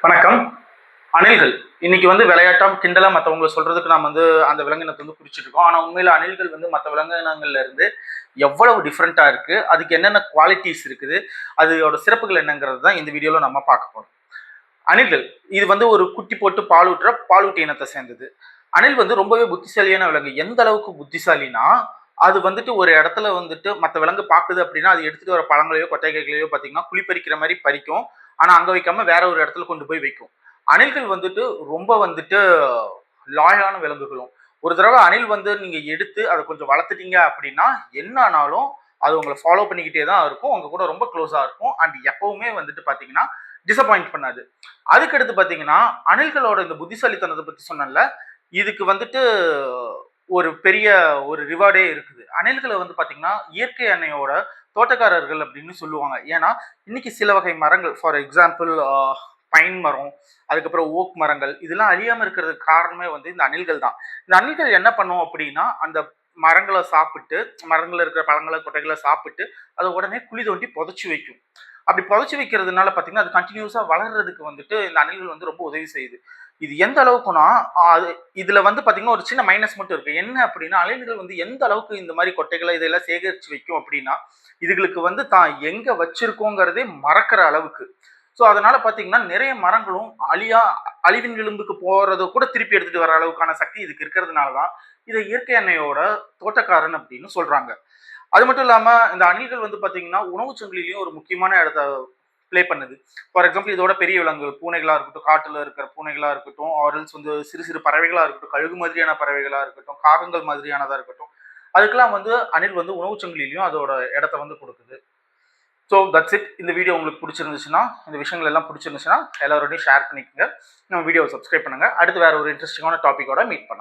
வணக்கம். அணில்கள் இன்னைக்கு விளையாட்டாம் கிண்டலா மற்றவங்க சொல்றதுக்கு நாம் அந்த விலங்கினத்தை குறிச்சிட்டு இருக்கோம். ஆனா உண்மையில அணில்கள் மற்ற விலங்கினங்கள்ல இருந்து எவ்வளவு டிஃப்ரெண்டா இருக்கு, அதுக்கு என்னென்ன குவாலிட்டிஸ் இருக்குது, அதோட சிறப்புகள் என்னங்கிறது தான் இந்த வீடியோல நம்ம பார்க்க போறோம். அணில்கள் இது ஒரு குட்டி போட்டு பாலூட்டுற பாலூட்டி இனத்தை சேர்ந்தது. அணில் ரொம்பவே புத்திசாலியான விலங்கு. எந்த அளவுக்கு புத்திசாலினா, அது ஒரு இடத்துல மற்ற விலங்கு பாக்குது அப்படின்னா, அது எடுத்துட்டு வர பழங்களையோ கொட்டைகளையோ பார்த்தீங்கன்னா குழி பறிக்கிற மாதிரி பறிக்கும். ஆனா அங்க வைக்காம வேற ஒரு இடத்துல கொண்டு போய் வைக்கும். அணில்கள் ரொம்ப லாயலான விலங்குகளும். ஒரு தடவை அணில் நீங்க எடுத்து அதை கொஞ்சம் வளர்த்துட்டீங்க அப்படின்னா என்ன ஆனாலும் அது உங்களை ஃபாலோ பண்ணிக்கிட்டே தான் இருக்கும். உங்க கூட ரொம்ப க்ளோஸா இருக்கும். அண்ட் எப்பவுமே பாத்தீங்கன்னா டிசப்பாயிண்ட் பண்ணாது. அதுக்கடுத்து பாத்தீங்கன்னா அணில்களோட இந்த புத்திசாலித்தனத்தை பத்தி சொன்னேன்ல, இதுக்கு ஒரு பெரிய ஒரு ரிவார்டே இருக்குது. அணில்களை பாத்தீங்கன்னா இயற்கை அன்னையோட தோட்டக்காரர்கள் அப்படின்னு சொல்லுவாங்க. ஏன்னா இன்னைக்கு சில வகை மரங்கள், ஃபார் எக்ஸாம்பிள் பைன் மரம், அதுக்கப்புறம் ஓக் மரங்கள், இதெல்லாம் அழியாம இருக்கிறதுக்கு காரணமே இந்த அணில்கள் தான். இந்த அணில்கள் என்ன பண்ணும் அப்படின்னா, அந்த மரங்களை சாப்பிட்டு, மரங்கள்ல இருக்கிற பழங்களை கொட்டைகளை சாப்பிட்டு அதை உடனே குழி தோண்டி புதைச்சி வைக்கும். அப்படி புதைச்சி வைக்கிறதுனால பார்த்தீங்கன்னா அது கண்டினியூஸா வளர்றதுக்கு இந்த அணில்கள் ரொம்ப உதவி செய்யுது. இது எந்த அளவுக்குன்னா, அது இதுல பார்த்தீங்கன்னா ஒரு சின்ன மைனஸ் மட்டும் இருக்கு. என்ன அப்படின்னா, அணில்கள் எந்த அளவுக்கு இந்த மாதிரி கொட்டைகளை இதெல்லாம் சேகரிச்சு வைக்கும் அப்படின்னா, இதுகளுக்கு தான் எங்க வச்சிருக்கோங்கிறதே மறக்கிற அளவுக்கு. ஸோ அதனால பார்த்தீங்கன்னா நிறைய மரங்களும் அழிவின் விளிம்புக்கு போறதை கூட திருப்பி எடுத்துட்டு வர அளவுக்கான சக்தி இதுக்கு இருக்கிறதுனால தான் இதை இயற்கை அன்னையோட தோட்டக்காரன் அப்படின்னு சொல்றாங்க. அது மட்டும் இல்லாம இந்த அணில்கள் பார்த்தீங்கன்னா உணவு சங்கிலிலையும் ஒரு முக்கியமான இடத்த ப்ளே பண்ணுது. ஃபார் எக்ஸாம்பிள் இதோட பெரிய விலங்குகள் பூனைகளா இருக்கட்டும், காட்டுல இருக்கிற பூனைகளா இருக்கட்டும், ஆரல்ஸ் சிறு சிறு பறவைகளா இருக்கட்டும், கழுகு மாதிரியான பறவைகளா இருக்கட்டும், காகங்கள் மாதிரியானதா இருக்கட்டும், அதுக்கெல்லாம் அணில் உணவு சங்கிலிலையும் அதோட இடத்த கொடுக்குது. So that's it. இந்த வீடியோ உங்களுக்கு பிடிச்சிருந்துச்சுன்னா, இந்த விஷயங்கள் எல்லாம் பிடிச்சிருந்துச்சுன்னா எல்லாரோடையும் ஷேர் பண்ணிக்கோங்க. நம்ம வீடியோவை சப்ஸ்கிரைப் பண்ணுங்க. அடுத்து வேற ஒரு இன்ட்ரெஸ்டிங்கான டாபிக்கோட மீட் பண்ணலாம்.